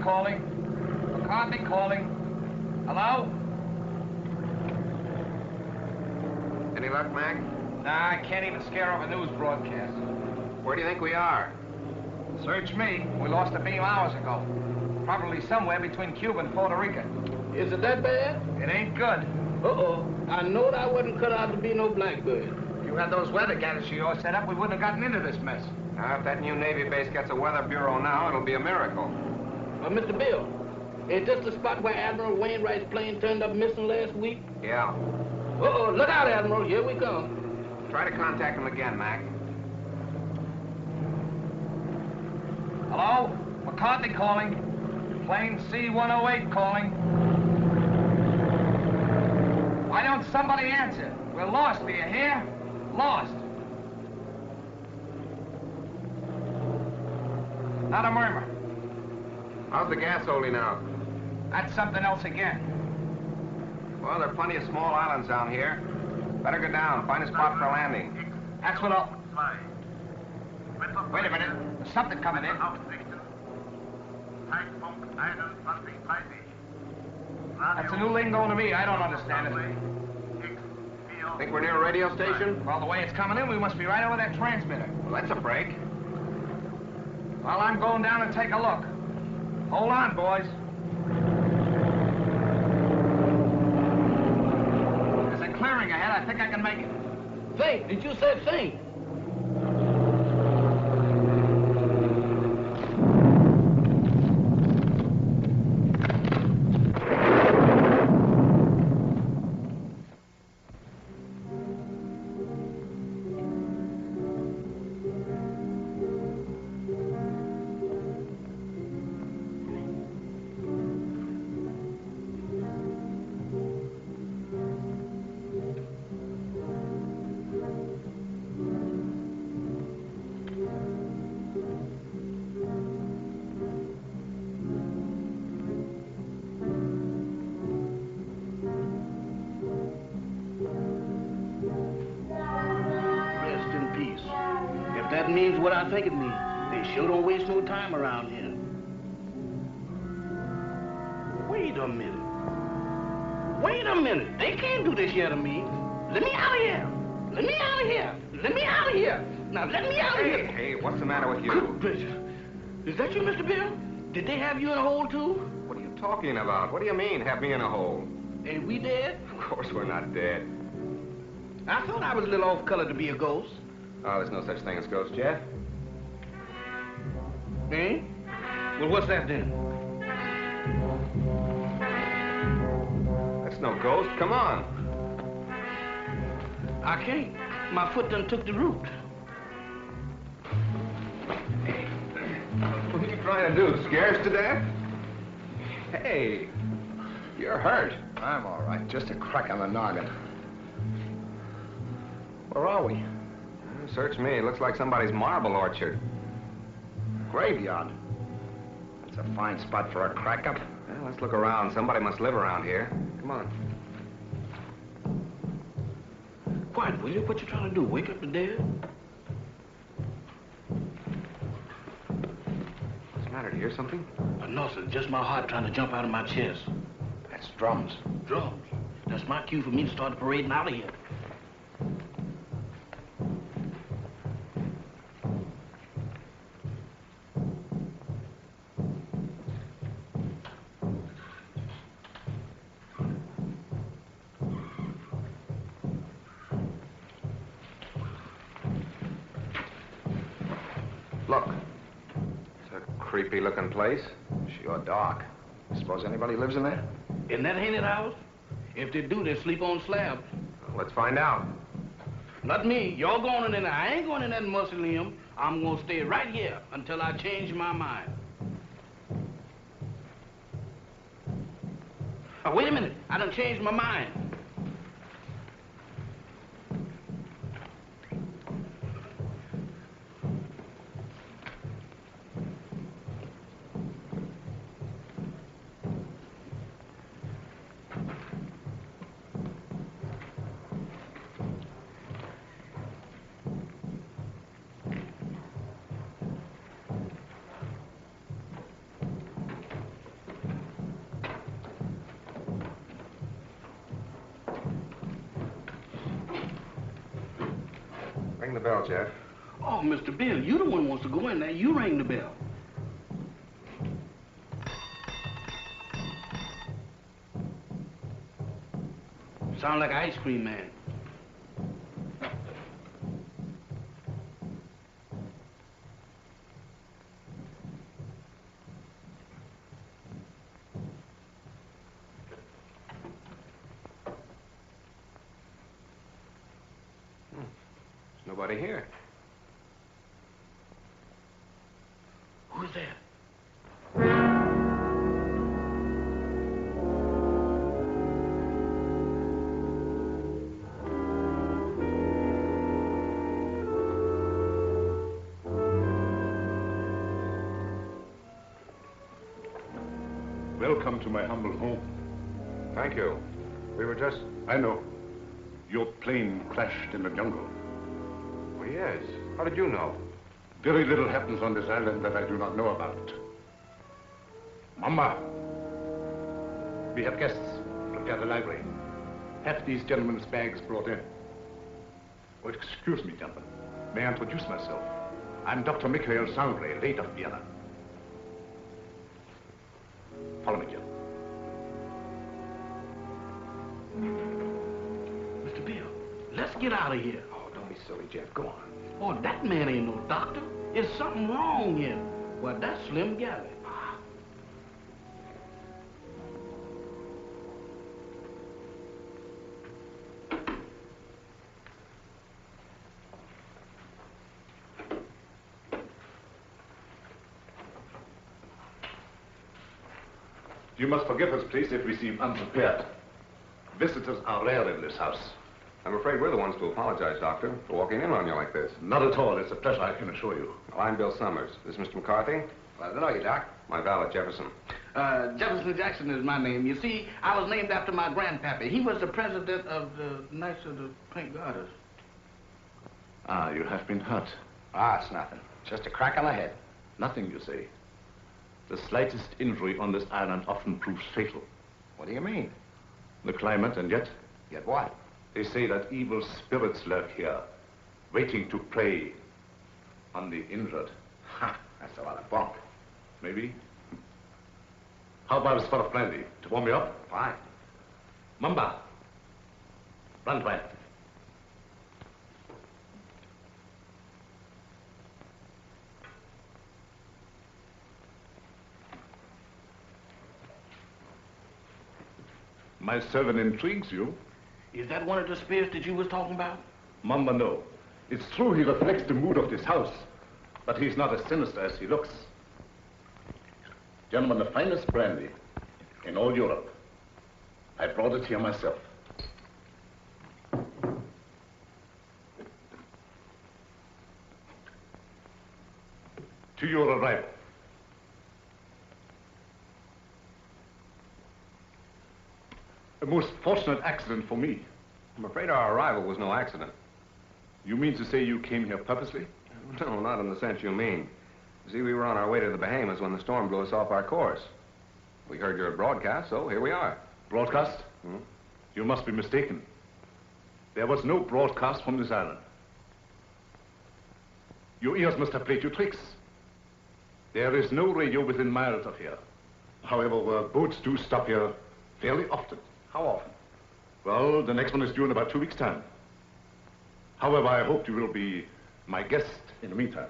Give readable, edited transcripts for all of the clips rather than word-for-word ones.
calling. McCarthy calling. Hello? Any luck, Mac? Nah, I can't even scare off a news broadcast. Where do you think we are? Search me. We lost a beam hours ago. Probably somewhere between Cuba and Puerto Rico. Is it that bad? It ain't good. Uh-oh. I know I wasn't cut out to be no blackbird. If you had those weather gadgets of yours set up, we wouldn't have gotten into this mess. Now, if that new Navy base gets a weather bureau now, it'll be a miracle. Mr. Bill, is this the spot where Admiral Wainwright's plane turned up missing last week? Yeah. Uh-oh, look out, Admiral. Here we come. Try to contact him again, Mac. Hello? McCarthy calling. Plane C-108 calling. Why don't somebody answer? We're lost, do you hear? Lost. Not a murmur. How's the gas holding out? That's something else again. Well, there are plenty of small islands down here. Better go down, find a spot for landing. That's what I'll... Wait a minute. There's something coming in. That's a new lingo to me. I don't understand it. Think we're near a radio station? Well, the way it's coming in, we must be right over that transmitter. Well, that's a break. Well, I'm going down and take a look. Hold on, boys. There's a clearing ahead. I think I can make it. Think. Did you say think? What I think it means. They sure don't waste no time around here. Wait a minute. Wait a minute. They can't do this here to me. Let me out of here. Let me out of here. Let me out of here. Now let me out of here. Hey, what's the matter with you? Good gracious. Is that you, Mr. Bill? Did they have you in a hole, too? What are you talking about? What do you mean, have me in a hole? Ain't we dead? Of course we're not dead. I thought I was a little off color to be a ghost. Oh, there's no such thing as ghosts, Jeff. Eh? Well, what's that then? That's no ghost. Come on. I can't. My foot done took the root. What are you trying to do? Scare us to death? Hey, you're hurt. I'm all right. Just a crack on the noggin. Where are we? Search me. It looks like somebody's marble orchard. Graveyard. That's a fine spot for a crack-up. Well, let's look around. Somebody must live around here. Come on. Quiet, will you? What you trying to do? Wake up the dead? What's the matter? Do you hear something? No, sir. Just my heart trying to jump out of my chest. That's drums. Drums? That's my cue for me to start parading out of here. Look. It's a creepy-looking place. Sure dark. Suppose anybody lives in there? In that haunted house? If they do, they sleep on slabs. Well, let's find out. Not me. You're going in there. I ain't going in that mausoleum. I'm going to stay right here until I change my mind. Oh, wait a minute. I done changed my mind. Ring the bell, Jeff. Oh, Mr. Bill, you the one who wants to go in there. You ring the bell. Sound like an ice cream man. Nobody here. Who's there? Welcome to my humble home. Thank you. We were just... I know. Your plane crashed in the jungle. Oh, yes. How did you know? Very little happens on this island that I do not know about. Mama, we have guests. Prepare the library. Have these gentlemen's bags brought in. Oh, excuse me, gentlemen. May I introduce myself? I'm Dr. Michael Sangre, late of Vienna. Follow me, Jim. Mr. Bill, let's get out of here. Oh, don't be silly, Jeff. Go on. Oh, that man ain't no doctor. There's something wrong here. Well, that's Slim Galley. You must forgive us, please, if we seem unprepared. Visitors are rare in this house. I'm afraid we're the ones to apologize, Doctor, for walking in on you like this. Not at all. It's a pleasure, I can assure you. Well, I'm Bill Summers. This is Mr. McCarthy. Glad to know you, Doc. My valet, Jefferson. Jefferson Jackson is my name. You see, I was named after my grandpappy. He was the president of the Knights of the Pink Garters. Ah, you have been hurt. Ah, it's nothing. Just a crack on the head. Nothing, you say. The slightest injury on this island often proves fatal. What do you mean? The climate, and yet Yet what? they say that evil spirits lurk here, waiting to prey on the injured. Ha, that's a lot of bunk. Maybe. How about a spot of brandy to warm me up? Fine. Mamba, run away. My servant intrigues you. Is that one of the spirits that you was talking about? Mamba, no. It's true he reflects the mood of this house, but he's not as sinister as he looks. Gentlemen, the finest brandy in all Europe. I brought it here myself. To your arrival. A most fortunate accident for me. I'm afraid our arrival was no accident. You mean to say you came here purposely? No, not in the sense you mean. You see, we were on our way to the Bahamas when the storm blew us off our course. We heard your broadcast, so here we are. Broadcast? Hmm? You must be mistaken. There was no broadcast from this island. Your ears must have played you tricks. There is no radio within miles of here. However, boats do stop here fairly often. How often? Well, the next one is due in about 2 weeks' time. However, I hope you will be my guest in the meantime.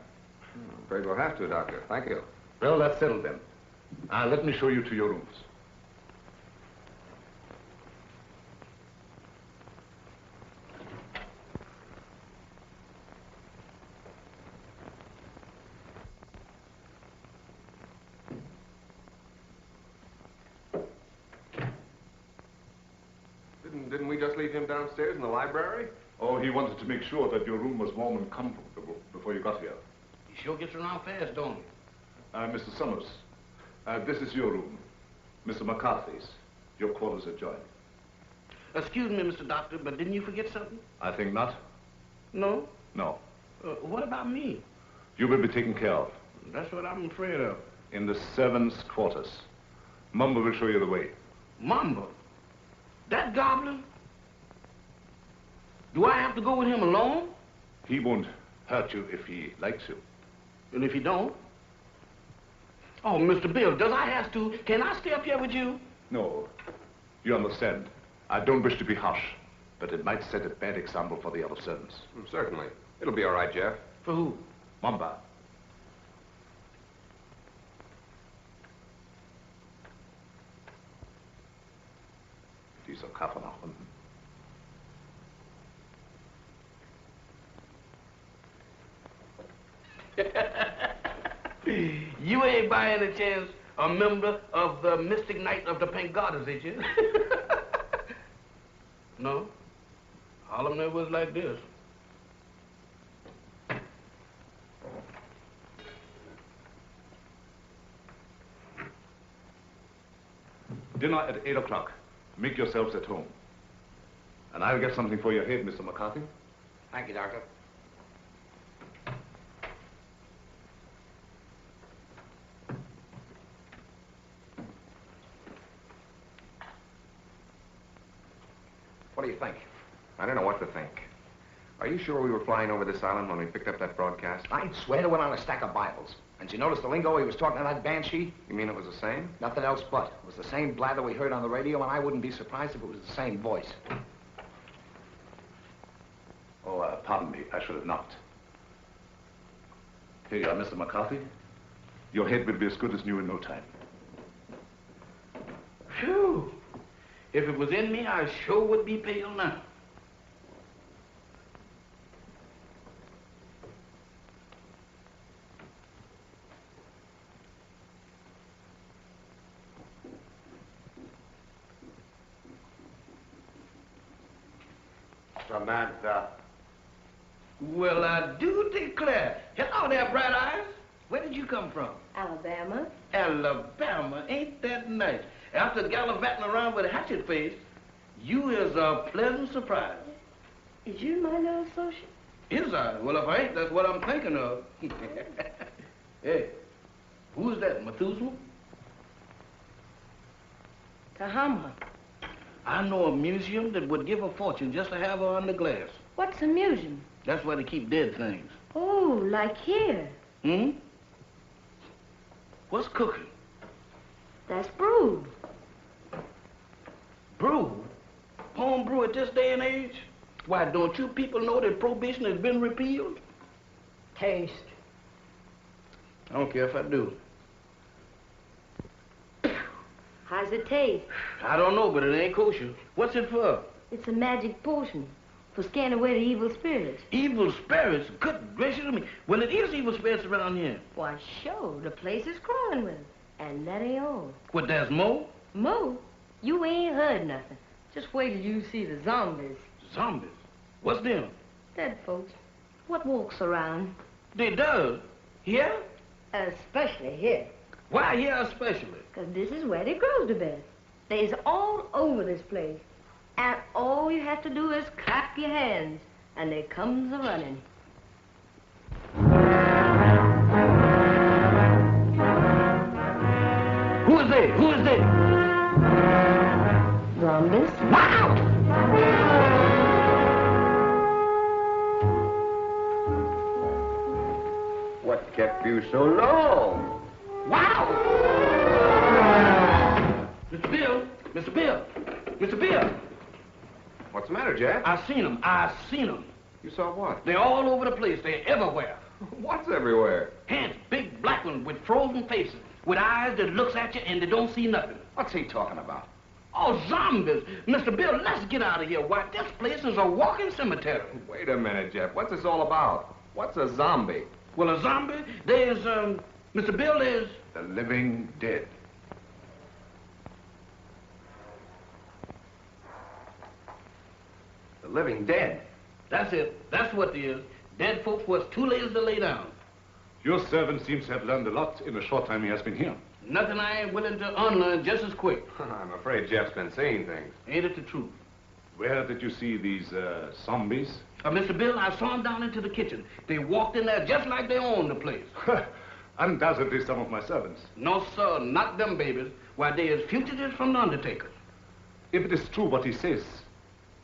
I'm afraid we'll have to, Doctor. Thank you. Well, that's settled then. Let me show you to your rooms. Didn't we just leave him downstairs in the library? Oh, he wanted to make sure that your room was warm and comfortable before you got here. He sure gets around fast, don't he? Mr. Summers, this is your room. Mr. McCarthy's. Your quarters adjoin. Excuse me, Mr. Doctor, but didn't you forget something? I think not. No? No. What about me? You will be taken care of. That's what I'm afraid of. In the servants' quarters. Mumba will show you the way. Mamba? That goblin? Do I have to go with him alone? He won't hurt you if he likes you. And if he don't? Oh, Mr. Bill, does I have to? Can I stay up here with you? No. You understand. I don't wish to be harsh, but it might set a bad example for the other servants. Certainly. It'll be all right, Jeff. For who? Mamba. Dieser Kaffee nach unten. You ain't by any chance a member of the Mystic Knight of the Pink Goddess, ain't you? No? All of them was like this. Dinner at 8 o'clock. Make yourselves at home. And I'll get something for your head, Mr. McCarthy. Thank you, Doctor. What do you think? I don't know what to think. Are you sure we were flying over this island when we picked up that broadcast? I'd swear to it on a stack of Bibles. And you notice the lingo he was talking to that banshee? You mean it was the same? Nothing else but. It was the same blather we heard on the radio, and I wouldn't be surprised if it was the same voice. Oh, pardon me. I should have knocked. Here you are, Mr. McCarthy. Your head will be as good as new in no time. Phew. If it was in me, I sure would be pale now. Samantha. Well, I do declare. Hello there, Bright Eyes. Where did you come from? Alabama. Alabama. Ain't that nice? After gallivanting around with a hatchet face, you is a pleasant surprise. Is you my new associate? Is I? Well, if I ain't, that's what I'm thinking of. Hey, who's that, Methuselah? Kahama. I know a museum that would give a fortune just to have her under glass. What's a museum? That's where they keep dead things. Oh, like here. Hmm? What's cooking? That's brew. Brew? Home brew at this day and age? Why, don't you people know that prohibition has been repealed? Taste. I don't care if I do. How's it taste? I don't know, but it ain't kosher. What's it for? It's a magic potion for scaring away the evil spirits. Evil spirits? Good gracious of me. Well, it is evil spirits around here. Why, sure, the place is crawling with them. And that ain't all. What, there's more? Mo, you ain't heard nothing. Just wait till you see the zombies. Zombies? What's them? Dead folks. What walks around? They does? Here? Especially here. Why here especially? Because this is where they grows the best. They's all over this place. And all you have to do is clap your hands, and they comes a-running. Who is they? Who is they? Zombies? Wow! What kept you so long? Wow! Mr. Bill! Mr. Bill! Mr. Bill! What's the matter, Jack? I seen them. I seen them. You saw what? They're all over the place. They're everywhere. What's everywhere? Hands, big black ones with frozen faces, with eyes that looks at you and they don't see nothing. What's he talking about? Oh, zombies. Mr. Bill, let's get out of here. Why, this place is a walking cemetery. Wait a minute, Jeff. What's this all about? What's a zombie? Well, a zombie, there's, Mr. Bill, there's... The living dead. The living dead. That's it. That's what it is. Dead folks was too lazy to lay down. Your servant seems to have learned a lot in the short time he has been here. Nothing I ain't willing to unlearn just as quick. I'm afraid Jeff's been seeing things. Ain't it the truth? Where did you see these, zombies? Mr. Bill, I saw them down into the kitchen. They walked in there just like they owned the place. Undoubtedly some of my servants. No, sir, not them babies. Why, they is fugitives from the undertaker. If it is true what he says,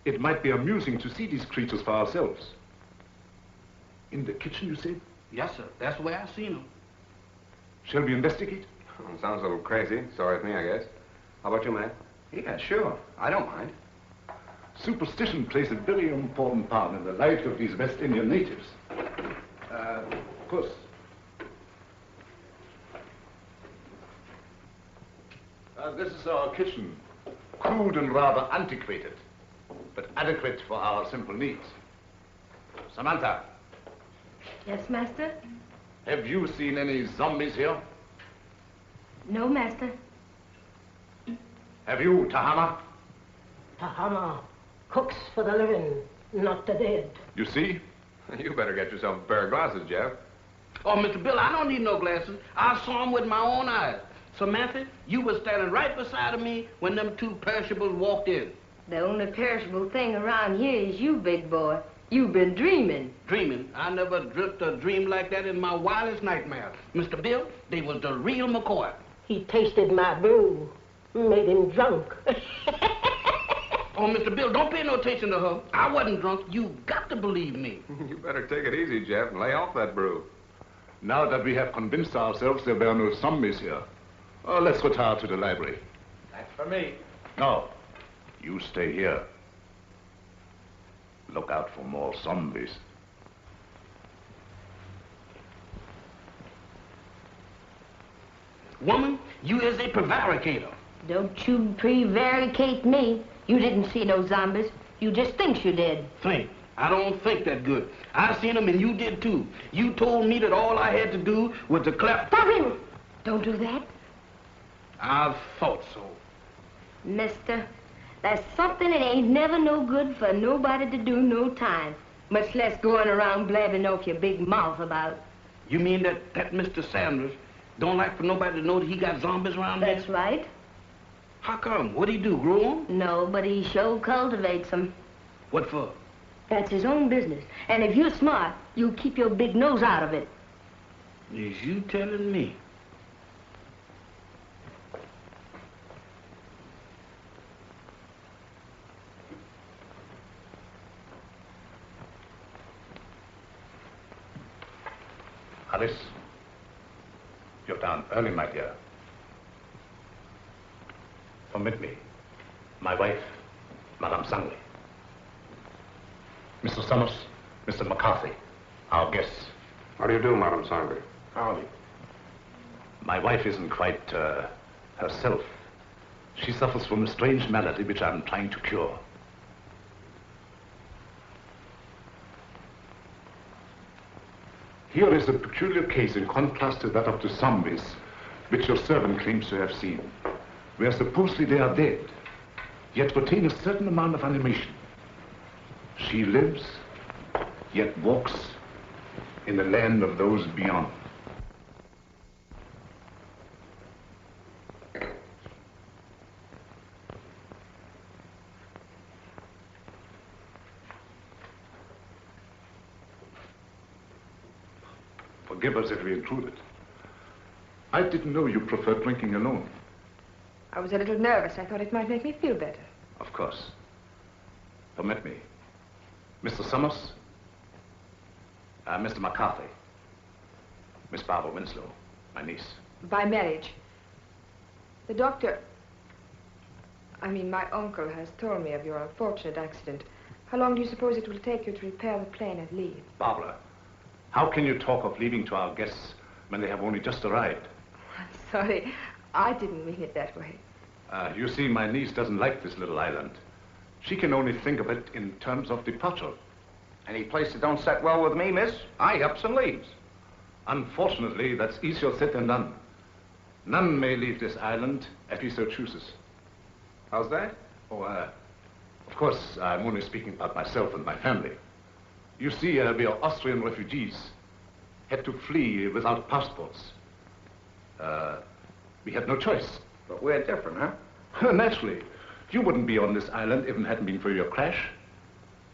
it might be amusing to see these creatures for ourselves. In the kitchen, you said? Yes, sir. That's where I seen them. Shall we investigate? Well, sounds a little crazy. Sorry with me, I guess. How about you, Mac? Yeah, sure. I don't mind. Superstition plays a very important part in the lives of these West Indian natives. Puss. This is our kitchen. Crude and rather antiquated, but adequate for our simple needs. Samantha. Yes, master? Have you seen any zombies here? No, master. Have you, Tahama? Tahama cooks for the living, not the dead. You see? You better get yourself a pair of glasses, Jeff. Oh, Mr. Bill, I don't need no glasses. I saw them with my own eyes. Samantha, you were standing right beside of me when them two perishables walked in. The only perishable thing around here is you, big boy. You've been dreaming. Dreaming? I never dreamt a dream like that in my wildest nightmare. Mr. Bill, they was the real McCoy. He tasted my brew, made him drunk. Oh, Mr. Bill, don't pay no attention to her. I wasn't drunk. You got to believe me. You better take it easy, Jeff, and lay off that brew. Now that we have convinced ourselves there were no zombies here, let's retire to the library. That's for me. No, you stay here. Look out for more zombies. Woman, you is a prevaricator. Don't you prevaricate me. You didn't see no zombies. You just think you did. Think. I don't think that good. I seen them and you did too. You told me that all I had to do was to clap. Stop him! Don't do that. I thought so. Mister, there's something that ain't never no good for nobody to do no time. Much less going around blabbing off your big mouth about. You mean that Mr. Sanders don't like for nobody to know that he got zombies around here? That's right. How come? What'd he do, grow them? No, but he sure cultivates them. What for? That's his own business. And if you're smart, you'll keep your big nose out of it. Is you telling me? Alice, you're down early, my dear. Permit me. My wife, Madame Sangre. Mr. Summers, Mr. McCarthy, our guests. How do you do, Madame Sangre? Howdy. My wife isn't quite herself. She suffers from a strange malady which I'm trying to cure. Here is a peculiar case in contrast to that of the zombies, which your servant claims to have seen, where supposedly they are dead, yet retain a certain amount of animation. She lives, yet walks in the land of those beyond. Forgive us if we intruded. I didn't know you preferred drinking alone. I was a little nervous. I thought it might make me feel better. Of course. Permit me. Mr. Summers, Mr. McCarthy, Miss Barbara Winslow, my niece. By marriage. The doctor, my uncle has told me of your unfortunate accident. How long do you suppose it will take you to repair the plane and leave? Barbara, how can you talk of leaving to our guests when they have only just arrived? I'm sorry. I didn't mean it that way. You see, my niece doesn't like this little island. She can only think of it in terms of departure. Any place that don't set well with me, miss, I ups and leaves. Unfortunately, that's easier said than done. None may leave this island if he so chooses. How's that? Oh, of course, I'm only speaking about myself and my family. You see, we are Austrian refugees, had to flee without passports. We had no choice. But we're different, huh? Naturally. You wouldn't be on this island if it hadn't been for your crash.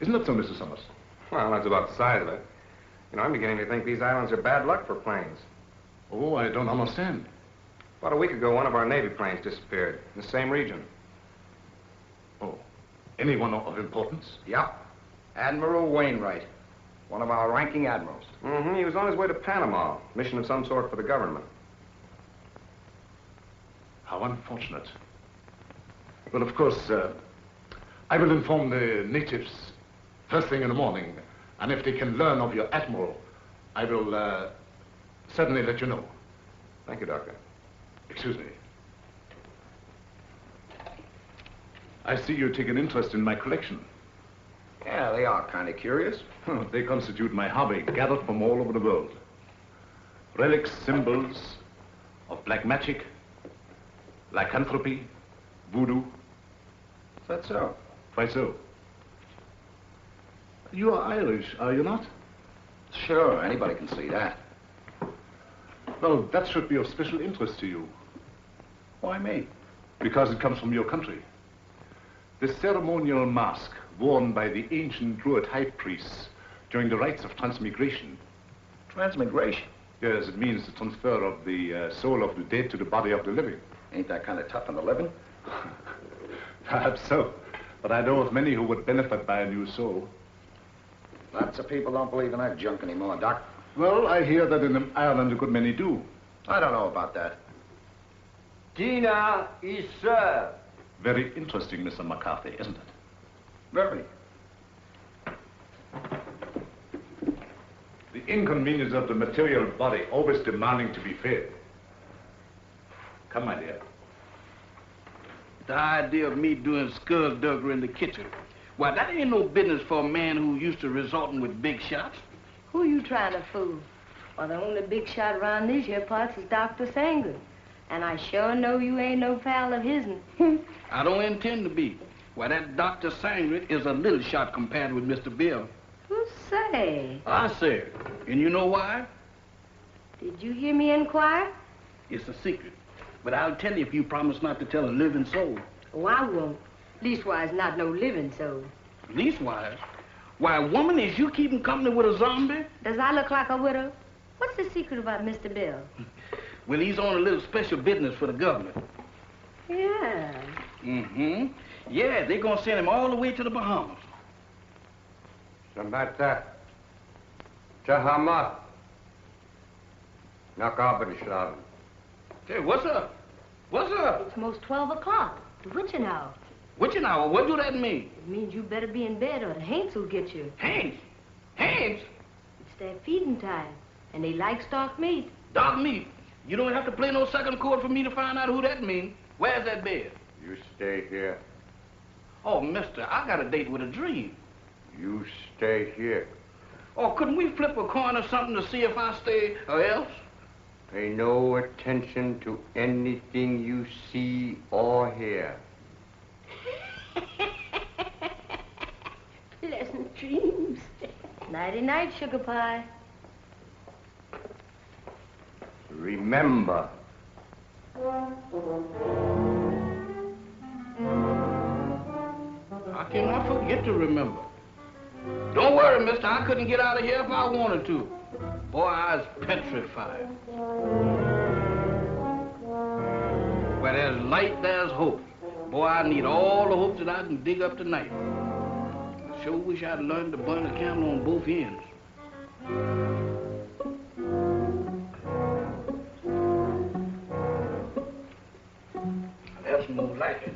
Isn't that so, Mr. Summers? Well, that's about the size of it. You know, I'm beginning to think these islands are bad luck for planes. Oh, I don't understand. About a week ago, one of our Navy planes disappeared in the same region. Oh, anyone of importance? Yep. Admiral Wainwright. One of our ranking admirals. Mm-hmm. He was on his way to Panama. Mission of some sort for the government. How unfortunate. Well, of course, I will inform the natives first thing in the morning. And if they can learn of your admiral, I will certainly let you know. Thank you, Doctor. Excuse me. I see you take an interest in my collection. Yeah, they are kind of curious. They constitute my hobby, gathered from all over the world. Relics, symbols of black magic, lycanthropy, voodoo. Is that so? Why so? You are Irish, are you not? Sure, anybody can see that. Well, that should be of special interest to you. Why me? Because it comes from your country. The ceremonial mask worn by the ancient Druid high priests during the rites of transmigration. Transmigration? Yes, it means the transfer of the soul of the dead to the body of the living. Ain't that kind of tough on the living? Perhaps so. But I know of many who would benefit by a new soul. Lots of people don't believe in that junk anymore, Doc. Well, I hear that in Ireland a good many do. I don't know about that. Dinner is served. Very interesting, Mr. McCarthy, isn't it? Very. The inconvenience of the material body always demanding to be fed. Come, my dear. The idea of me doing skullduggery in the kitchen. Why, that ain't no business for a man who used to resorting with big shots. Who you trying to fool? Well, the only big shot around these here parts is Dr. Sangre. And I sure know you ain't no pal of his'n. I don't intend to be. Why, that Dr. Sangre is a little shot compared with Mr. Bill. Who say? I say. And you know why? Did you hear me inquire? It's a secret. But I'll tell you if you promise not to tell a living soul. Oh, I won't. Leastwise, not no living soul. Leastwise? Why, woman, is you keeping company with a zombie? Does I look like a widow? What's the secret about Mr. Bill? Well, he's on a little special business for the government. Yeah. Mm-hmm. Yeah, they're gonna send him all the way to the Bahamas. Samantha. Chahama. Nakabrishlav. Hey, what's up? What's up? It's most 12 o'clock. The witching hour. Witching hour? What do that mean? It means you better be in bed or the Haints will get you. Haints? Haints? It's their feeding time, and they like stock meat. Dog meat? You don't have to play no second chord for me to find out who that means. Where's that bed? You stay here. Oh, mister, I got a date with a dream. You stay here. Oh, couldn't we flip a coin or something to see if I stay or else? Pay no attention to anything you see or hear. Pleasant dreams. Nighty-night, sugar pie. Remember. How can I forget to remember? Don't worry, mister. I couldn't get out of here if I wanted to. Boy, I was petrified. Where there's light, there's hope. Boy, I need all the hope that I can dig up tonight. I sure wish I'd learned to burn a candle on both ends. That's more like it.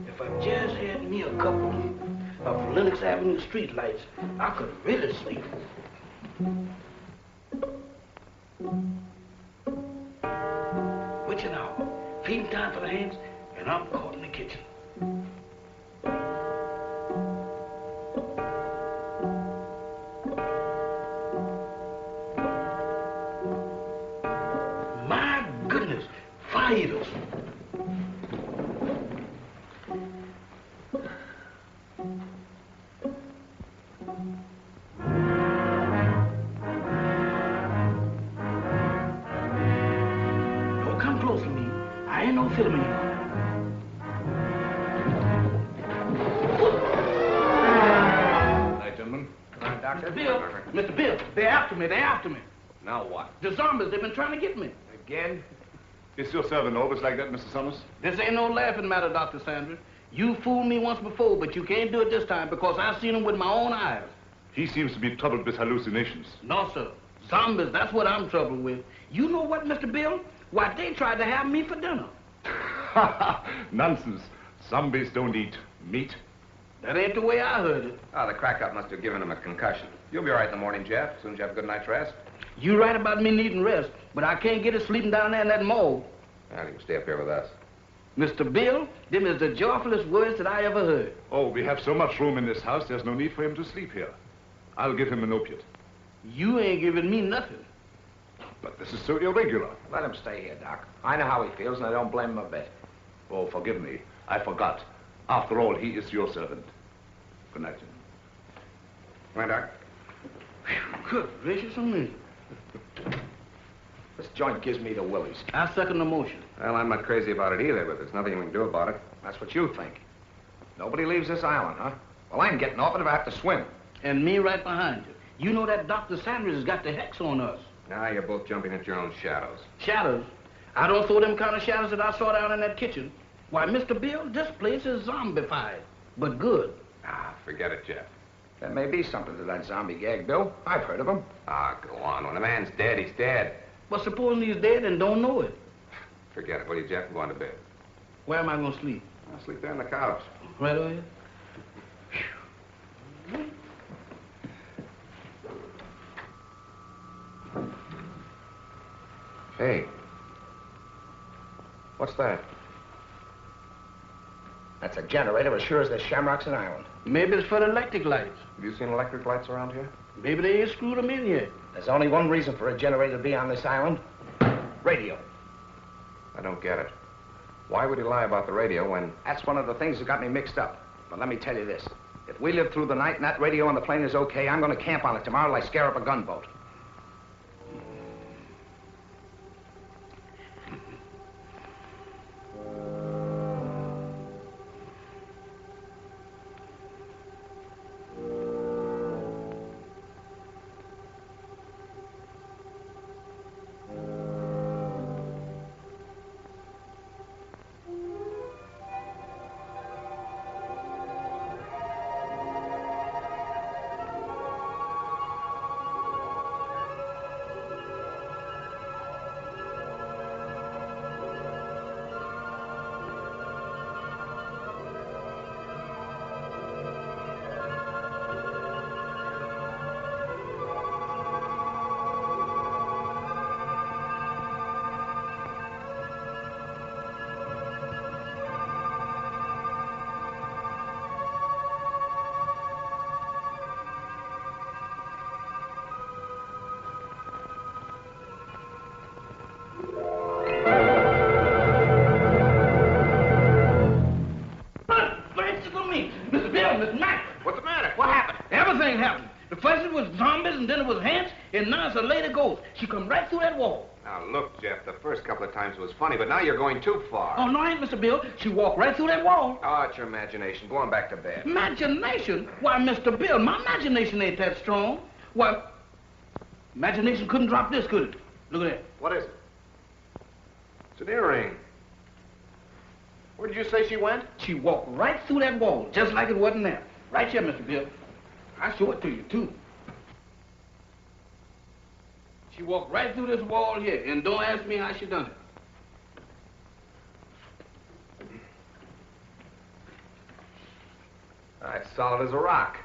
If I just had me a couple of Lenox Avenue streetlights, I could really sleep. Witching hour, feeding time for the hands, and I'm caught in the kitchen. My goodness, fighters. Don't come close to me. I ain't no filming you. Night, gentlemen. Doctor. Mr. Bill, they're after me, they're after me. Now what? The zombies, they've been trying to get me. Again? Is your servant always like that, Mr. Summers? This ain't no laughing matter, Dr. Sanders. You fooled me once before, but you can't do it this time because I've seen him with my own eyes. He seems to be troubled with hallucinations. No, sir. Zombies, that's what I'm troubled with. You know what, Mr. Bill? Why, they tried to have me for dinner. Nonsense. Zombies don't eat meat. That ain't the way I heard it. Oh, the crack-up must have given him a concussion. You'll be all right in the morning, Jeff, as soon as you have a good night's rest. You right about me needing rest, but I can't get it sleeping down there in that morgue. Well, you can stay up here with us. Mr. Bill, them is the joyfulest words that I ever heard. Oh, we have so much room in this house, there's no need for him to sleep here. I'll give him an opiate. You ain't giving me nothing. But this is so irregular. Let him stay here, Doc. I know how he feels, and I don't blame him a bit. Oh, forgive me. I forgot. After all, he is your servant. Good night, Jim. Come on, Doc. Good gracious of me. This joint gives me the willies. I second the motion. Well, I'm not crazy about it either, but there's nothing we can do about it. That's what you think. Nobody leaves this island, huh? Well, I'm getting off it if I have to swim. And me right behind you. You know that Dr. Sanders has got the hex on us. Now you're both jumping at your own shadows. Shadows? I don't throw them kind of shadows that I saw down in that kitchen. Why, Mr. Bill, this place is zombified, but good. Ah, forget it, Jeff. There may be something to that zombie gag, Bill. I've heard of them. Ah, go on. When a man's dead, he's dead. But supposing he's dead and don't know it. Forget it. Will you, Jeff? I'm going to bed. Where am I going to sleep? I'll sleep there on the couch. Right over here? Hey. What's that? That's a generator as sure as there's shamrocks in Ireland. Maybe it's for the electric lights. Have you seen electric lights around here? Maybe they ain't screwed them in yet. There's only one reason for a generator to be on this island. Radio. I don't get it. Why would he lie about the radio when... That's one of the things that got me mixed up. But let me tell you this. If we live through the night and that radio on the plane is okay, I'm going to camp on it tomorrow like scare up a gunboat. And then it was ants, and now it's a lady ghost. She come right through that wall. Now, look, Jeff, the first couple of times was funny, but now you're going too far. Oh, no, I ain't, Mr. Bill. She walked right through that wall. Oh, it's your imagination. Go on back to bed. Imagination? Why, Mr. Bill, my imagination ain't that strong. Why, imagination couldn't drop this, could it? Look at that. What is it? It's an earring. Where did you say she went? She walked right through that wall, just like it wasn't there. Right here, Mr. Bill. I'll show it to you, too. She walked right through this wall here, and don't ask me how she done it. It's solid as a rock.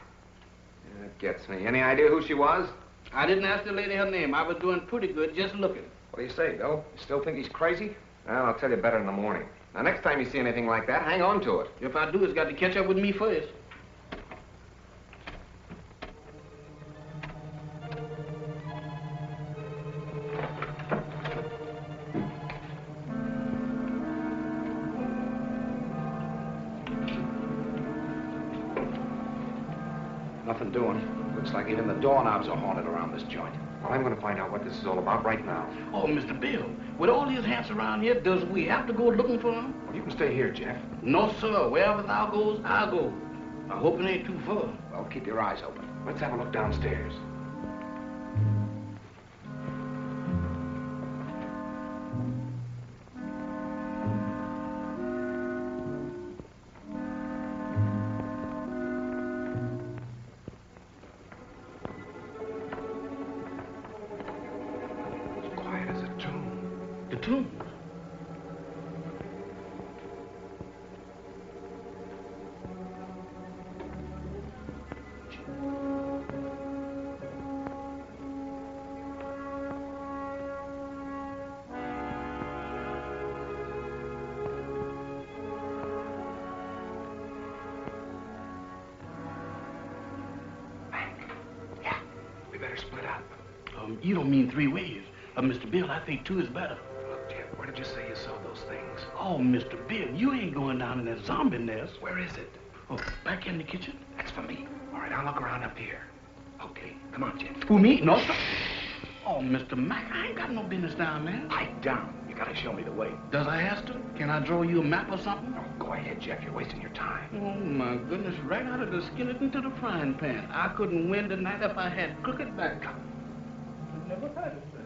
Yeah, that gets me. Any idea who she was? I didn't ask the lady her name. I was doing pretty good just looking. What do you say, Bill? You still think he's crazy? Well, I'll tell you better in the morning. Now, next time you see anything like that, hang on to it. If I do, it's got to catch up with me first. Nothing doing. Looks like even the doorknobs are haunted around this joint. Well, I'm going to find out what this is all about right now. Oh, Mr. Bill, with all these hats around here, does we have to go looking for them? Well, you can stay here, Jeff. No, sir. Wherever thou goes, I'll go. I hope it ain't too far. Well, keep your eyes open. Let's have a look downstairs. cartoons. Split up. You don't mean 3 ways. Mr. Bill, I think 2 is better. Look, Jeff, where did you say you saw those things? Oh, Mr. Bill, you ain't going down in that zombie nest. Where is it? Oh, back in the kitchen? That's for me. All right, I'll look around up here. Okay, come on, Jeff. Who, me? No, sir. Oh, Mr. Mac, I ain't got no business down there. Pipe down. You gotta show me the way. Does I have to? Can I draw you a map or something? Oh, go ahead, Jeff. You're wasting your time. Oh, my goodness, right out of the skillet into the frying pan. I couldn't win tonight if I had crooked back. Never had it, sir.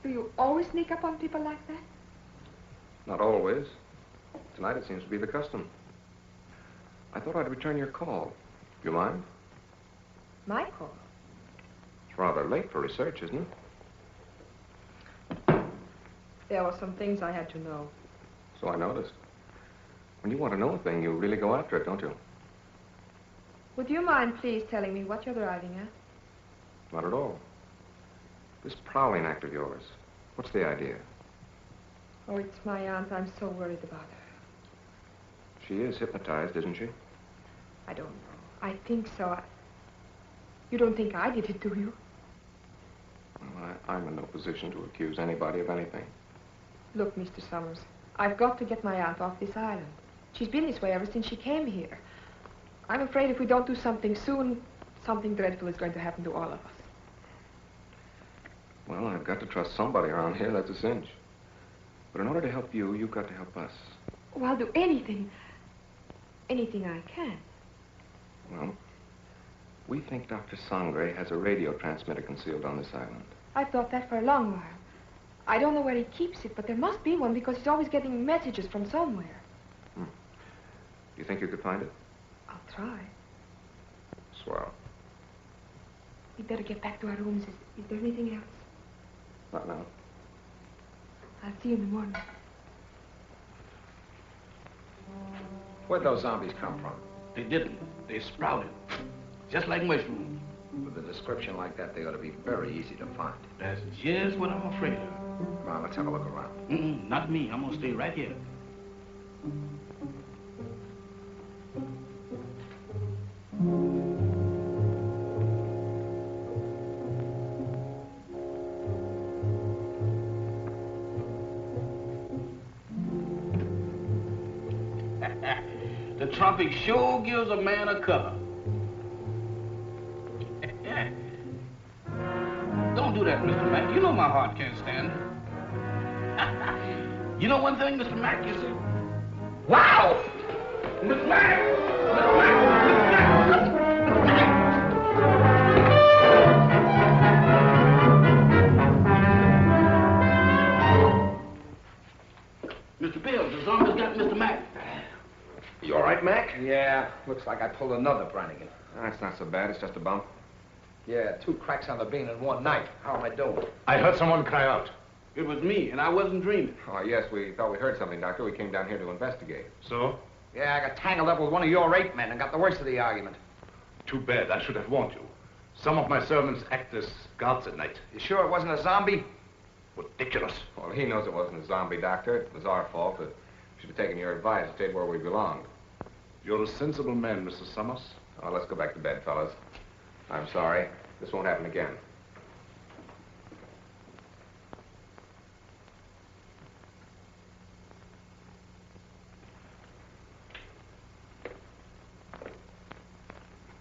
Do you always sneak up on people like that? Not always. Tonight it seems to be the custom. I thought I'd return your call. Do you mind? My call? It's rather late for research, isn't it? There were some things I had to know. So I noticed. When you want to know a thing, you really go after it, don't you? Would you mind please telling me what you're driving at? Not at all. This prowling act of yours, what's the idea? Oh, it's my aunt. I'm so worried about her. She is hypnotized, isn't she? I don't know. I think so. You don't think I did it, do you? Well, I'm in no position to accuse anybody of anything. Look, Mr. Summers, I've got to get my aunt off this island. She's been this way ever since she came here. I'm afraid if we don't do something soon, something dreadful is going to happen to all of us. Well, I've got to trust somebody around here, that's a cinch. But in order to help you, you've got to help us. Oh, I'll do anything. Anything I can. Well, we think Dr. Sangre has a radio transmitter concealed on this island. I've thought that for a long while. I don't know where he keeps it, but there must be one because he's always getting messages from somewhere. Do you think you could find it? I'll try. Swell. We'd better get back to our rooms. Is there anything else? Not now. I'll see you in the morning. Where'd those zombies come from? They didn't. They sprouted. Just like mushrooms. With a description like that, they ought to be very easy to find. That's just what I'm afraid of. Come on, let's have a look around. Not me. I'm gonna stay right here. The tropic sure gives a man a cover. Don't do that, Mr. Mack. You know my heart can't stand it. You know one thing, Mr. Mack, you see? Wow! Mr. Mack! Mr. Mack! Mr. Mack! Mr. Bill, the zombies got Mr. Mac. You all right, Mac? Yeah, looks like I pulled another Brannigan. That's not so bad. It's just a bump. Yeah, 2 cracks on the bean in one night. How am I doing? I heard someone cry out. It was me, and I wasn't dreaming. Oh, yes, we thought we heard something, Doctor. We came down here to investigate. So? Yeah, I got tangled up with one of your 8 men and got the worst of the argument. Too bad. I should have warned you. Some of my servants act as guards at night. You sure it wasn't a zombie? Ridiculous. Well, he knows it wasn't a zombie, Doctor. It was our fault. But we should have taken your advice and stayed where we belonged. You're a sensible man, Mr. Summers. Oh, let's go back to bed, fellas. I'm sorry. This won't happen again.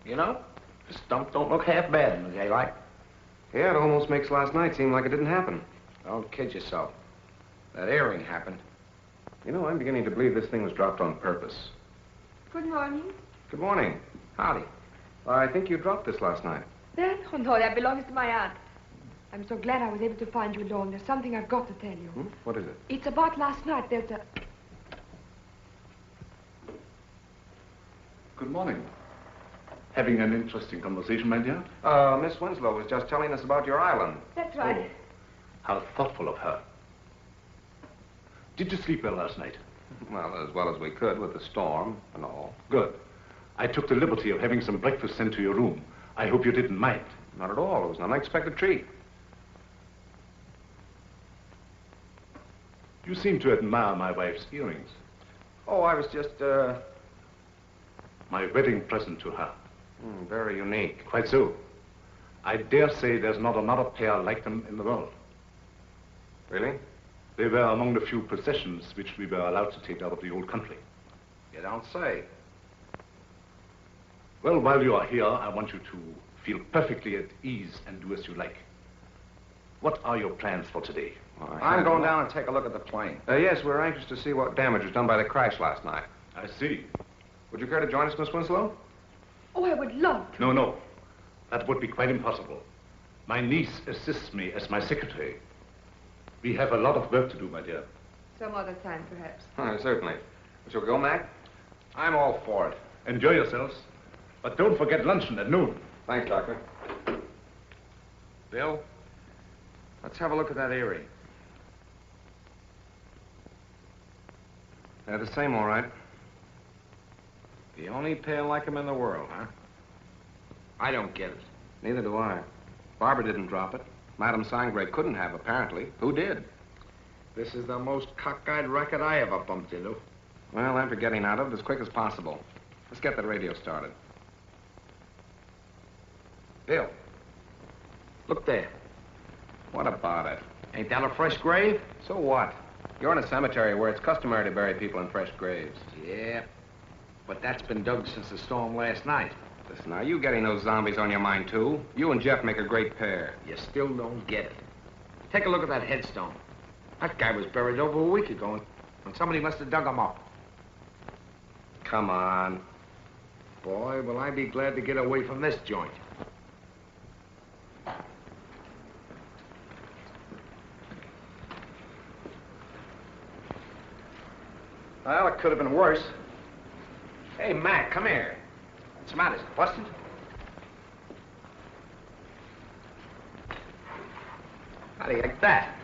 You know, this dump don't look half bad in the daylight. Yeah, it almost makes last night seem like it didn't happen. Don't kid yourself. That earring happened. You know, I'm beginning to believe this thing was dropped on purpose. Good morning. Good morning. Howdy. I think you dropped this last night. That? Oh, no, that belongs to my aunt. I'm so glad I was able to find you alone. There's something I've got to tell you. What is it? It's about last night. There's a... Good morning. Having an interesting conversation, my dear? Miss Winslow was just telling us about your island. That's right. How thoughtful of her. Did you sleep well last night? Well as we could with the storm and all. Good. I took the liberty of having some breakfast sent to your room. I hope you didn't mind. Not at all. It was an unexpected treat. You seem to admire my wife's earrings. Oh, I was just, My wedding present to her. Very unique. Quite so. I dare say there's not another pair like them in the world. Really? They were among the few possessions which we were allowed to take out of the old country. You don't say. Well, while you are here, I want you to feel perfectly at ease and do as you like. What are your plans for today? I'm going down and take a look at the plane. Yes, we're anxious to see what damage was done by the crash last night. I see. Would you care to join us, Miss Winslow? Oh, I would love to. No. That would be quite impossible. My niece assists me as my secretary. We have a lot of work to do, my dear. Some other time, perhaps. Certainly. Shall we go, Mac? I'm all for it. Enjoy yourselves. But don't forget luncheon at noon. Thanks, Doctor. Bill, let's have a look at that earring. They're the same, all right. The only pair like him in the world, huh? I don't get it. Neither do I. Barbara didn't drop it. Madame Sangre couldn't have, apparently. Who did? This is the most cockeyed racket I ever bumped into. Well, after getting out of it as quick as possible. Let's get the radio started. Bill, look there. What about it? Ain't that a fresh grave? So what? You're in a cemetery where it's customary to bury people in fresh graves. Yeah, but that's been dug since the storm last night. Listen, are you getting those zombies on your mind, too? You and Jeff make a great pair. You still don't get it. Take a look at that headstone. That guy was buried over a week ago, and somebody must have dug him up. Come on. Boy, will I be glad to get away from this joint. Well, it could have been worse. Hey, Mac, come here. What's the matter? Is it busted? How do you like that?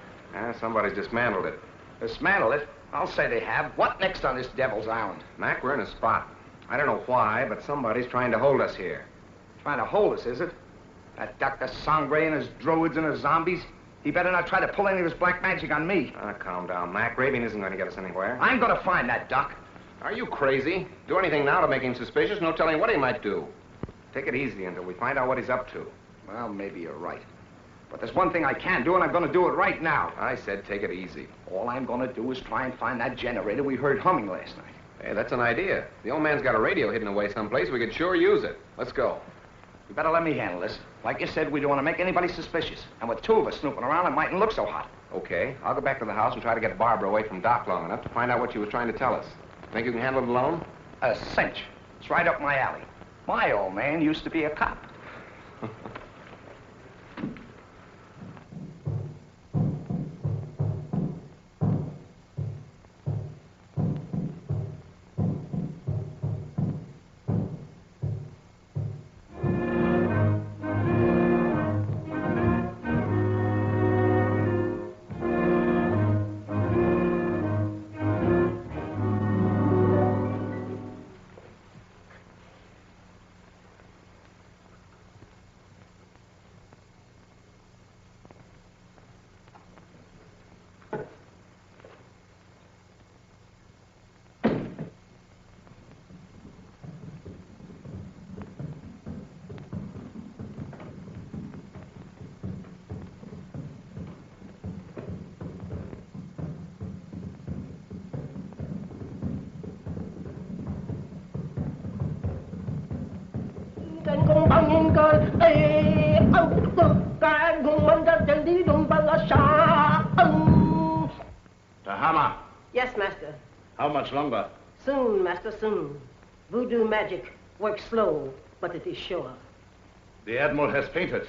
Somebody's dismantled it. Dismantle it? I'll say they have. What next on this devil's island? Mac, we're in a spot. I don't know why, but somebody's trying to hold us here. Trying to hold us, is it? That Dr. Sangre and his druids and his zombies? He better not try to pull any of his black magic on me. Calm down, Mac. Raving isn't going to get us anywhere. I'm going to find that Doc. Are you crazy? Do anything now to make him suspicious, no telling what he might do. Take it easy until we find out what he's up to. Well, maybe you're right. But there's one thing I can do, and I'm going to do it right now. I said take it easy. All I'm going to do is try and find that generator we heard humming last night. Hey, that's an idea. The old man's got a radio hidden away someplace. We could sure use it. Let's go. You better let me handle this. Like you said, we don't want to make anybody suspicious. And with 2 of us snooping around, it mightn't look so hot. Okay. I'll go back to the house and try to get Barbara away from Doc long enough to find out what she was trying to tell us. Think you can handle it alone? A cinch. It's right up my alley. My old man used to be a cop. Tahama, Yes, master. how much longer? Soon, master, soon. Voodoo magic works slow, but it is sure. The Admiral has fainted.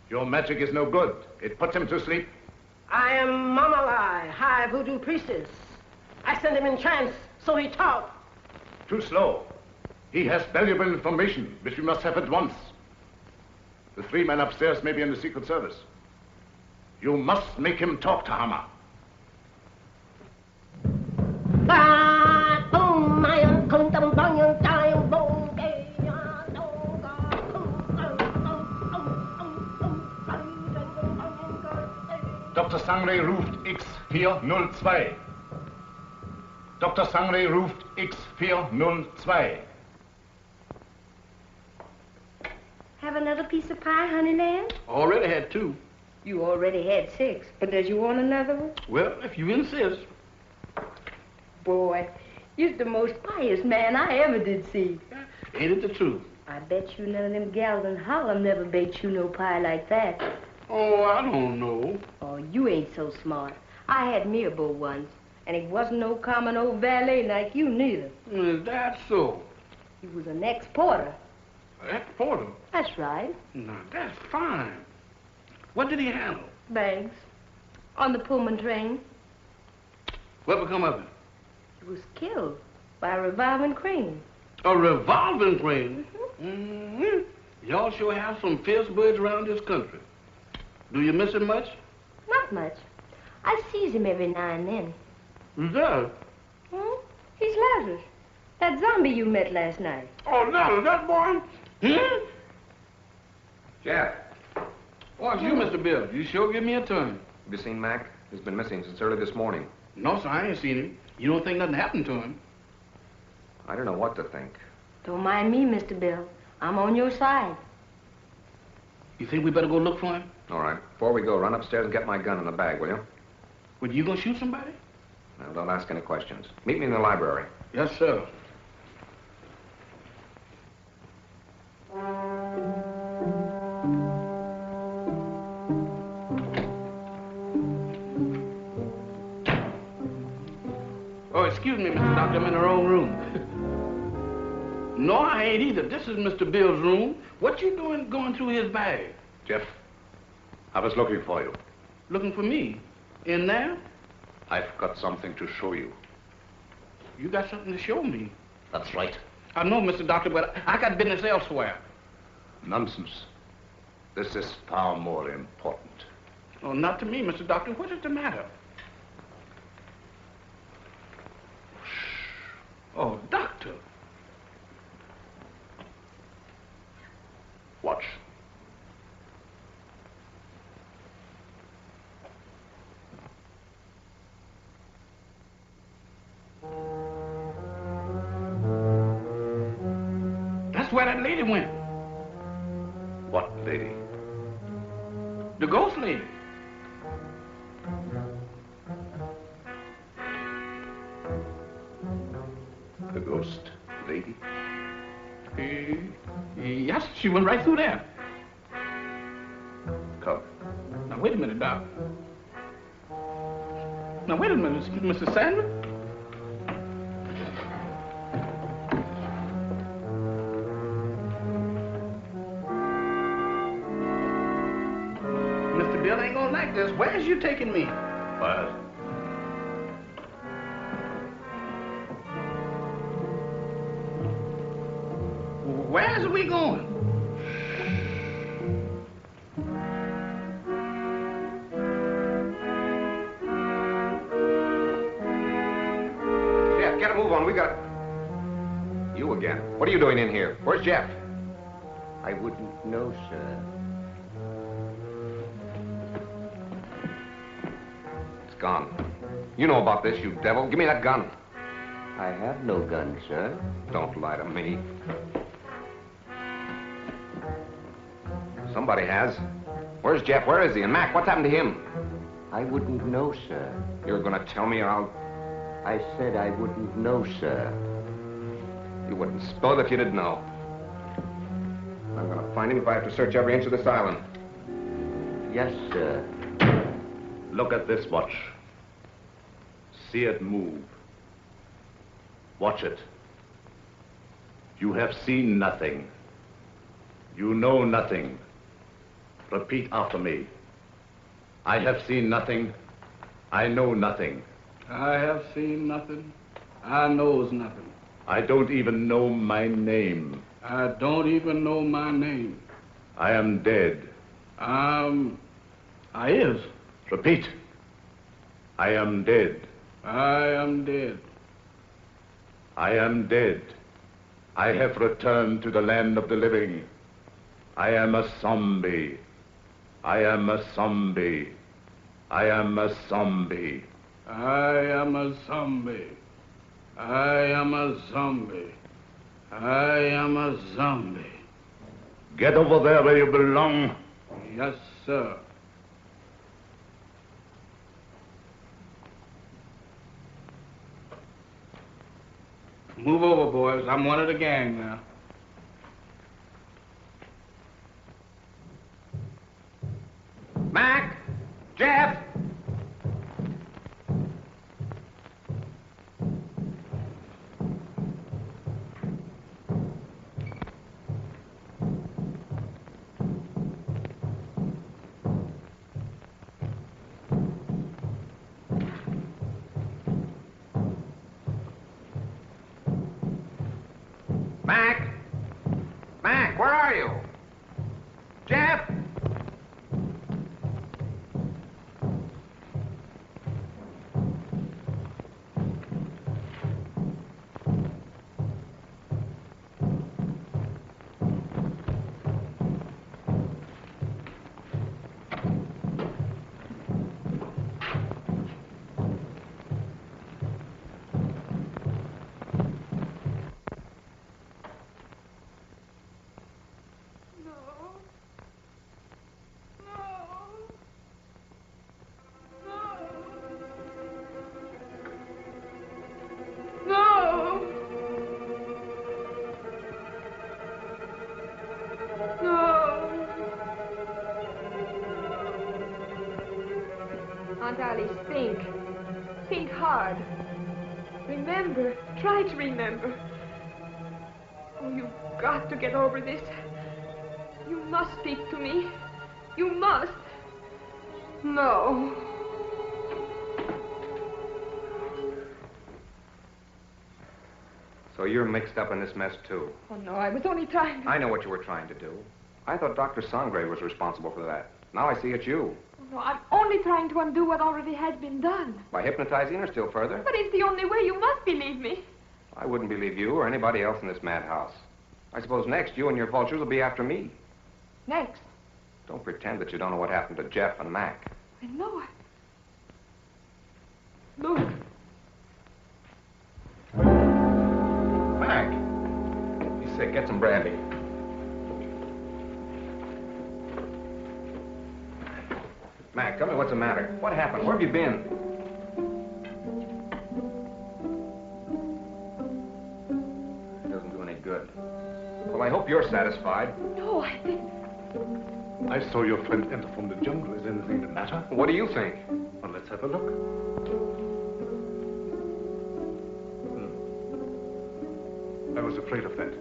Your magic is no good. It puts him to sleep. I am Mama Lai, high voodoo priestess. I sent him in trance, so he talked. Too slow. He has valuable information, which we must have at once. The 3 men upstairs may be in the Secret Service. You must make him talk, Tahama. Dr. Sangre ruft X402. Dr. Sangre ruft X402. Have another piece of pie, honey lamb? Already had 2. You already had 6, but does you want another one? Well, if you insist. Boy, you're the most pious man I ever did see. Ain't it the truth? I bet you none of them gals in Harlem never baked you no pie like that. Oh, I don't know. Oh, you ain't so smart. I had me a beau once, and he wasn't no common old valet like you neither. Is that so? He was an ex-porter. Ex-porter? That's right. Now, that's fine. What did he handle? Bags. On the Pullman train. What become of him? He was killed by a revolving crane. A revolving crane? Mm-hmm. Y'all sure have some fierce birds around this country. Do you miss him much? Not much. I sees him every now and then. Who's that? He's Lazarus. That zombie you met last night. Oh, Lazarus, that boy? Jeff, Oh, it's you, Mr. Bill. You sure give me a turn. have you seen Mac? He's been missing since early this morning. No, sir, I ain't seen him. You don't think nothing happened to him? I don't know what to think. Don't mind me, Mr. Bill. I'm on your side. You think we better go look for him? All right. Before we go, run upstairs and get my gun in the bag, will you? Well, you gonna shoot somebody? Now, don't ask any questions. Meet me in the library. Yes, sir. Oh, excuse me, Mr. Doctor, I'm in the wrong room. No, I ain't either. This is Mr. Bill's room. What you doing going through his bag? Jeff, I was looking for you. Looking for me? In there? I've got something to show you. You got something to show me. That's right. I know, Mr. Doctor, but I got business elsewhere. Nonsense. This is far more important. Oh, not to me, Mr. Doctor. What is the matter? Oh, Doctor. Watch. That's where that lady went. What lady? The ghost lady. The ghost lady? Yes, she went right through there. Come. Now, wait a minute, Doc. Now, wait a minute, Mr. Sandman. Mr. Bill ain't gonna like this. Where's you taking me? What? Where's we going? Jeff, get a move on. We got... You again. What are you doing in here? Where's Jeff? I wouldn't know, sir. It's gone. You know about this, you devil. Give me that gun. I have no gun, sir. Don't lie to me. Somebody has. Where's Jeff? Where is he? And Mac, what's happened to him? I wouldn't know, sir. You're gonna tell me or I'll... I said I wouldn't know, sir. You wouldn't spill it if you didn't know. I'm gonna find him if I have to search every inch of this island. Yes, sir. Look at this watch. See it move. Watch it. You have seen nothing. You know nothing. Repeat after me. I have seen nothing. I know nothing. I have seen nothing. I knows nothing. I don't even know my name. I don't even know my name. I am dead. I is. Repeat. I am dead. I am dead. I am dead. I have returned to the land of the living. I am a zombie. I am a zombie. I am a zombie. I am a zombie. I am a zombie. I am a zombie. Get over there where you belong. Yes, sir. Move over, boys. I'm one of the gang now. Mac! Jeff! Mac! Mac, where are you? Jeff! Aunt Alice, think. Think hard. Remember. Try to remember. Oh, you've got to get over this. You must speak to me. You must. No. So you're mixed up in this mess, too. Oh, no, I was only trying to... I know what you were trying to do. I thought Dr. Sangre was responsible for that. Now I see it's you. No, I'm only trying to undo what already has been done. By hypnotizing her still further? But it's the only way. You must believe me. I wouldn't believe you or anybody else in this madhouse. I suppose next you and your vultures will be after me. Next. Don't pretend that you don't know what happened to Jeff and Mac. I know it. Look. Mac. He's sick. Get some brandy. Mac, tell me what's the matter. What happened? Where have you been? It doesn't do any good. Well, I hope you're satisfied. No, I didn't. I saw your friend enter from the jungle. Is anything the matter? What do you think? Well, let's have a look. I was afraid of that.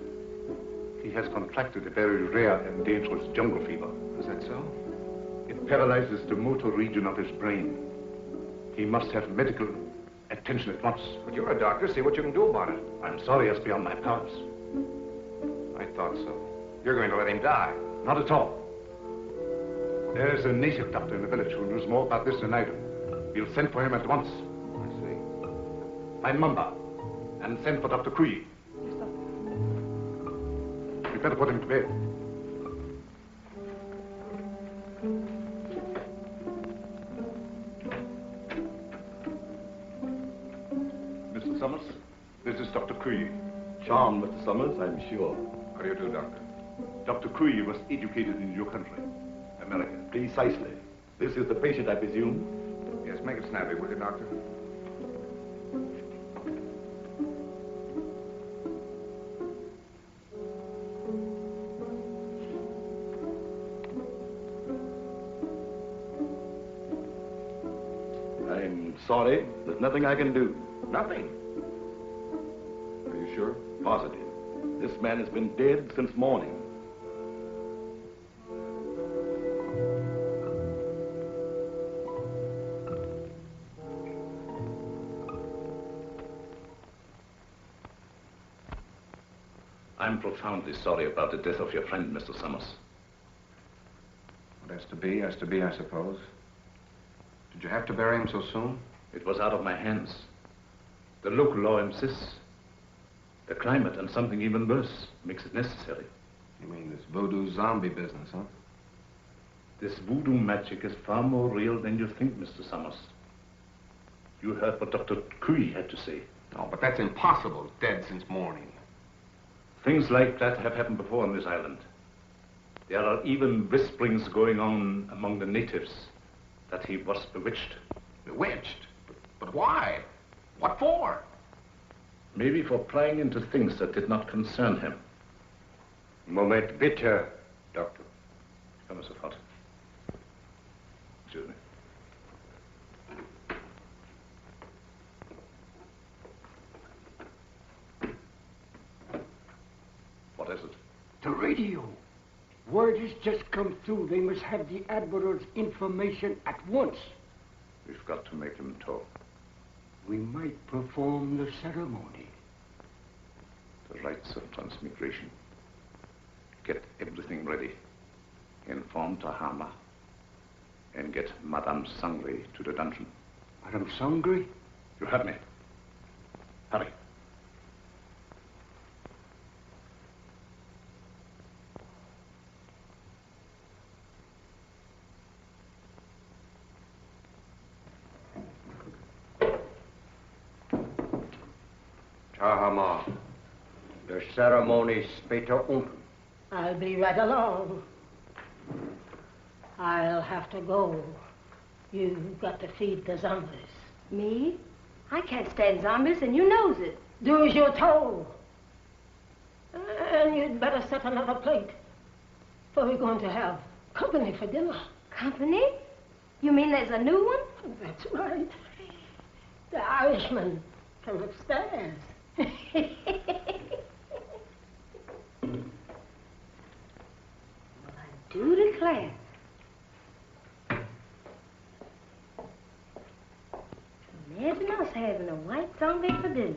He has contracted a very rare and dangerous jungle fever. Is that so? It paralyzes the motor region of his brain. He must have medical attention at once. But you're a doctor. See what you can do about it. I'm sorry, it's beyond my powers. I thought so. You're going to let him die. Not at all. There's a native doctor in the village who knows more about this than I do. We'll send for him at once. I see. Find Mamba and send for Dr. Kui. Yes, doctor. We'd better put him to bed. Mr. Summers, this is Dr. Kui. Charmed, Mr. Summers, I'm sure. How do you do, Doctor? Dr. Kui was educated in your country, America. Precisely. This is the patient, I presume? Yes, make it snappy, will you, Doctor? sorry. There's nothing I can do. Nothing. Are you sure? Positive. This man has been dead since morning. I'm profoundly sorry about the death of your friend, Mr. Summers. What has to be, I suppose. Did you have to bury him so soon? It was out of my hands. The local law insists. The climate and something even worse makes it necessary. You mean this voodoo zombie business, huh? This voodoo magic is far more real than you think, Mr. Summers. You heard what Dr. Cuy had to say. No, but that's impossible. Dead since morning. Things like that have happened before on this island. There are even whisperings going on among the natives that he was bewitched. Bewitched? But why? What for? Maybe for prying into things that did not concern him. Moment bitte, Doctor. Come, Mr. Fott. Excuse me. What is it? The radio. Word has just come through. They must have the Admiral's information at once. We've got to make him talk. We might perform the ceremony. The rites of transmigration. Get everything ready. Inform Tahama. And get Madame Sangre to the dungeon. Madame Sangre? You heard me. Hurry. Tahama, the ceremony später unten. I'll be right along. I'll have to go. You've got to feed the zombies. Me? I can't stand zombies, and you knows it. Do as you're told. And you'd better set another plate. For we're going to have company for dinner. Company? You mean there's a new one? That's right. The Irishman from upstairs. Well, I do declare. Imagine us having a white zombie for dinner.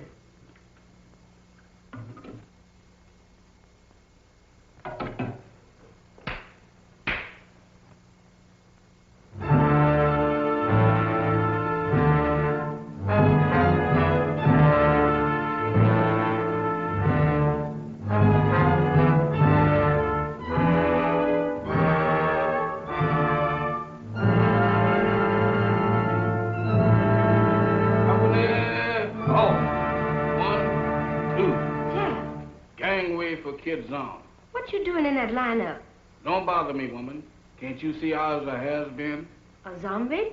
Kids on. What you doing in that lineup? Don't bother me, woman. Can't you see I was a has-been? A zombie?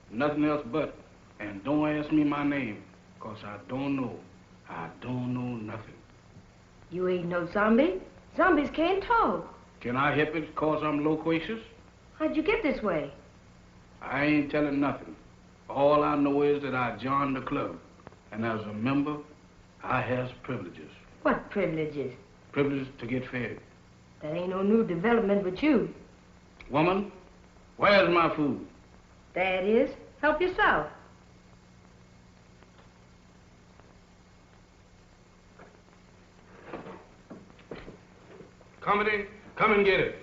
Nothing else but. And don't ask me my name, 'cause I don't know. I don't know nothing. You ain't no zombie. Zombies can't talk. Can I help it 'cause I'm loquacious? How'd you get this way? I ain't telling nothing. All I know is that I joined the club. And as a member, I has privileges. What privileges? Privileges to get fed. That ain't no new development with you. Woman, where's my food? There it is. Help yourself. Company, come and get it.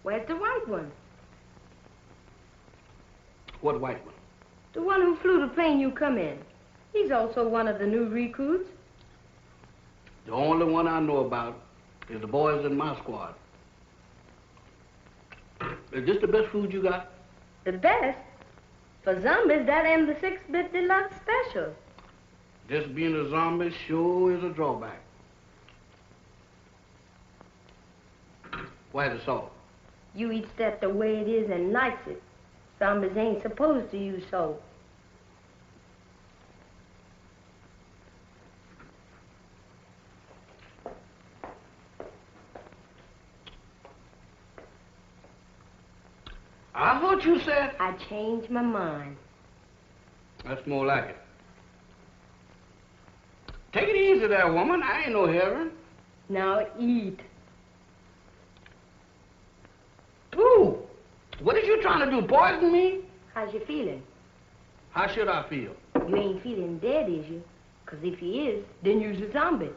Where's the white one? What white one? The one who flew the plane you come in. He's also one of the new recruits. The only one I know about is the boys in my squad. Is this the best food you got? The best? For zombies, that and the 6-bit deluxe special. This being a zombie sure is a drawback. Where's the salt? You eats that the way it is and likes it. Zombies ain't supposed to use salt. I thought you said... I changed my mind. That's more like it. Take it easy there, woman. I ain't no heron. Now eat. Ooh, what is you trying to do, poison me? How's you feeling? How should I feel? You ain't feeling dead, is you? 'Cause if you is, then you's a zombie.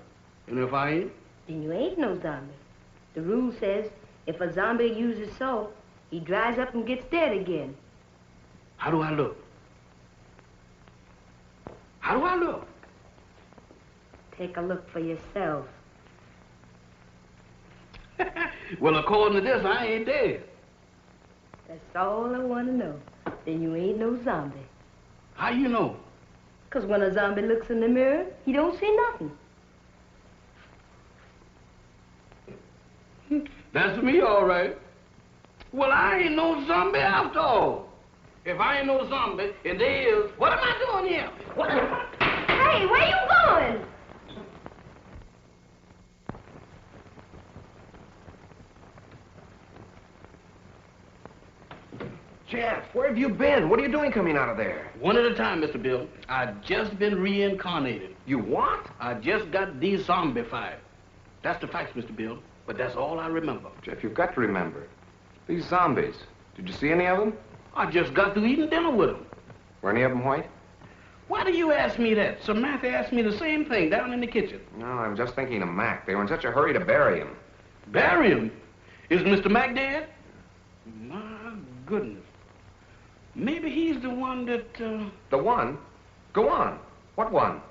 And if I ain't? Then you ain't no zombie. The rule says if a zombie uses salt, he dries up and gets dead again. How do I look? How do I look? Take a look for yourself. Well, according to this, I ain't dead. That's all I want to know. Then you ain't no zombie. How you know? 'Cause when a zombie looks in the mirror, he don't see nothing. That's me, all right. Well, I ain't no zombie after all. If I ain't no zombie, and there is, what am I doing here? What am I... Hey, where you going? Jeff, where have you been? What are you doing coming out of there? One at a time, Mr. Bill. I just been reincarnated. You what? I just got de-zombified. That's the facts, Mr. Bill. But that's all I remember. Jeff, you've got to remember. These zombies. Did you see any of them? I just got through eating dinner with them. Were any of them white? Why do you ask me that? Samantha asked me the same thing down in the kitchen. No, I'm just thinking of Mac. They were in such a hurry to bury him. Bury him? Is Mr. Mac dead? My goodness. Maybe he's the one that, The one? Go on. What one?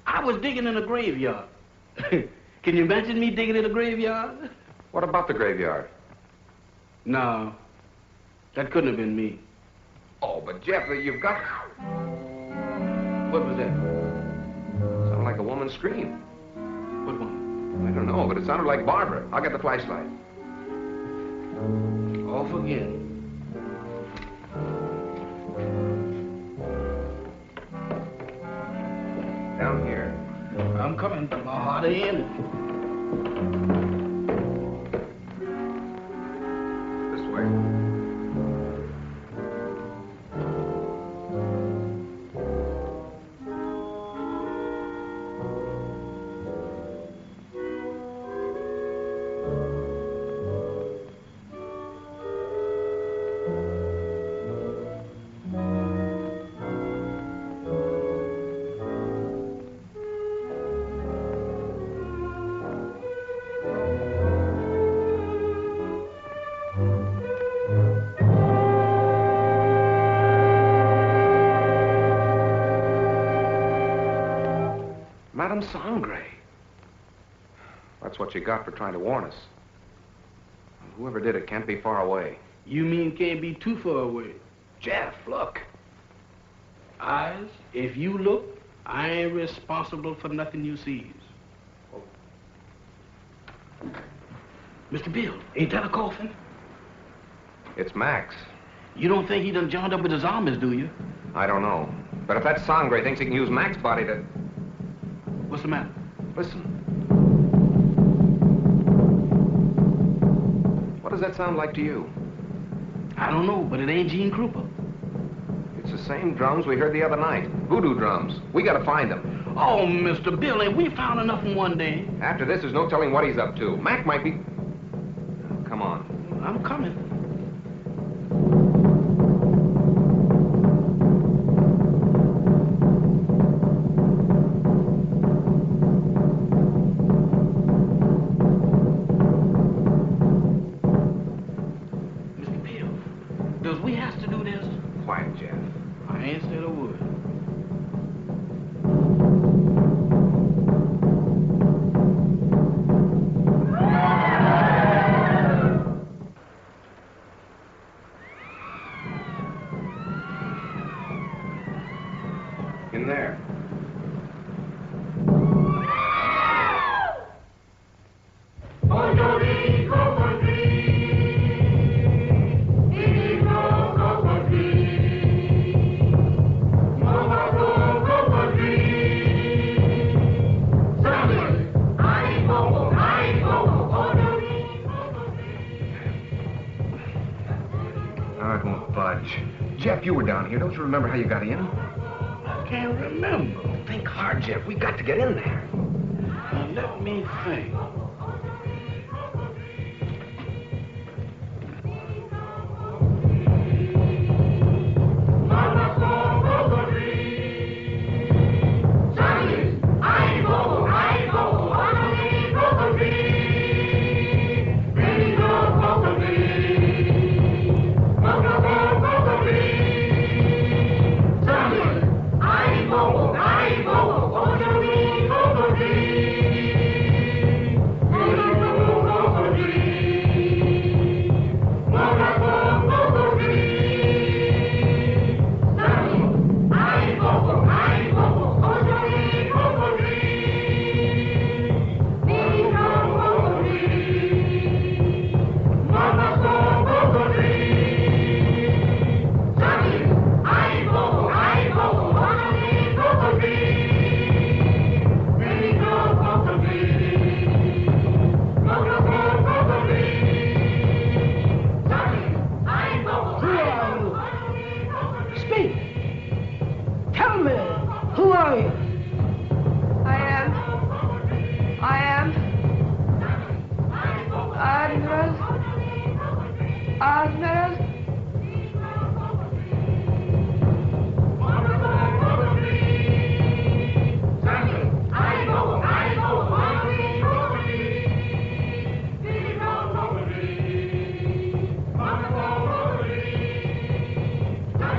I was digging in a graveyard. Can you imagine me digging in a graveyard? What about the graveyard? No. That couldn't have been me. Oh, but Jeff, you've got... What was that? Sounded like a woman's scream. What one? I don't know, but it sounded like Barbara. I'll get the flashlight. Off again. Down here. I'm coming to my heart in. This way. Sangre. That's what you got for trying to warn us. Whoever did it can't be far away. You mean can't be too far away? Jeff, look. Eyes, if you look, I ain't responsible for nothing you sees. Mr. Bill, ain't that a coffin? It's Max. You don't think he done joined up with the zombies, do you? I don't know. But if that Sangre thinks he can use Max's body to... What's the matter? Listen. What does that sound like to you? I don't know, but it ain't Gene Krupa. It's the same drums we heard the other night. Voodoo drums. We gotta find them. Oh, Mr. Bill, ain't we found enough in one day? After this, there's no telling what he's up to. Mac might be... Come on. I'm coming. In there. Oh, it won't budge. Jeff, you were down here. Don't you remember how you got in? I can't remember. Think hard, Jeff. We got to get in there. Now, let me think.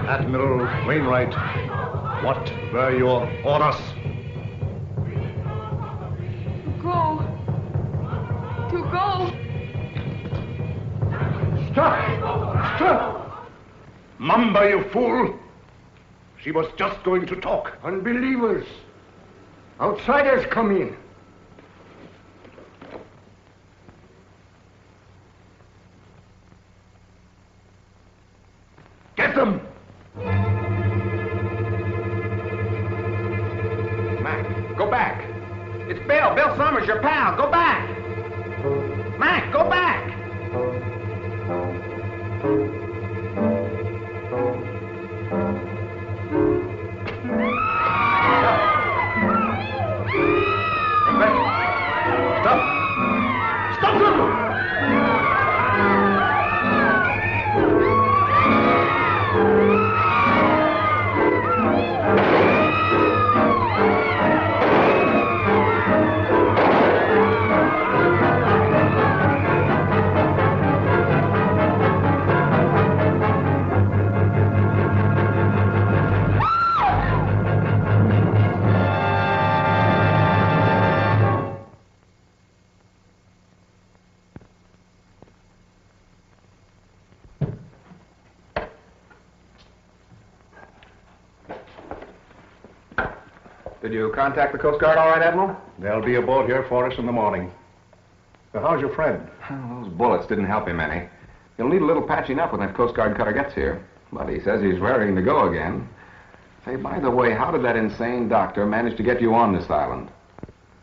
Admiral Wainwright, what were your orders? To go. Stop! Stop! Mamba, you fool! She was just going to talk. Unbelievers. Outsiders come in. Get them! Mac, go back. It's Bill. Bill Summers, your pal. Go back. Mac, go back. Did you contact the Coast Guard all right, Admiral? They'll be aboard here for us in the morning. So how's your friend? Those bullets didn't help him any. He'll need a little patching up when that Coast Guard cutter gets here. But he says he's raring to go again. Say, by the way, how did that insane doctor manage to get you on this island?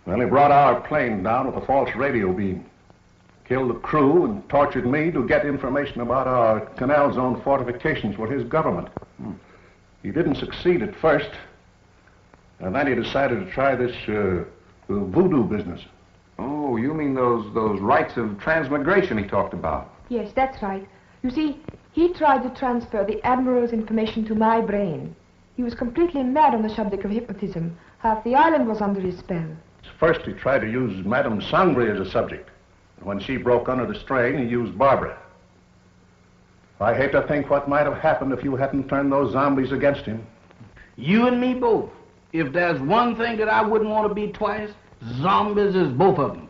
Well, he brought our plane down with a false radio beam. Killed the crew and tortured me to get information about our canal zone fortifications for his government. He didn't succeed at first. And then he decided to try this voodoo business. Oh, you mean those rites of transmigration he talked about? Yes, that's right. You see, he tried to transfer the Admiral's information to my brain. He was completely mad on the subject of hypnotism. Half the island was under his spell. First, he tried to use Madame Sangre as a subject. When she broke under the strain, he used Barbara. I hate to think what might have happened if you hadn't turned those zombies against him. You and me both. If there's one thing that I wouldn't want to be twice, zombies is both of them.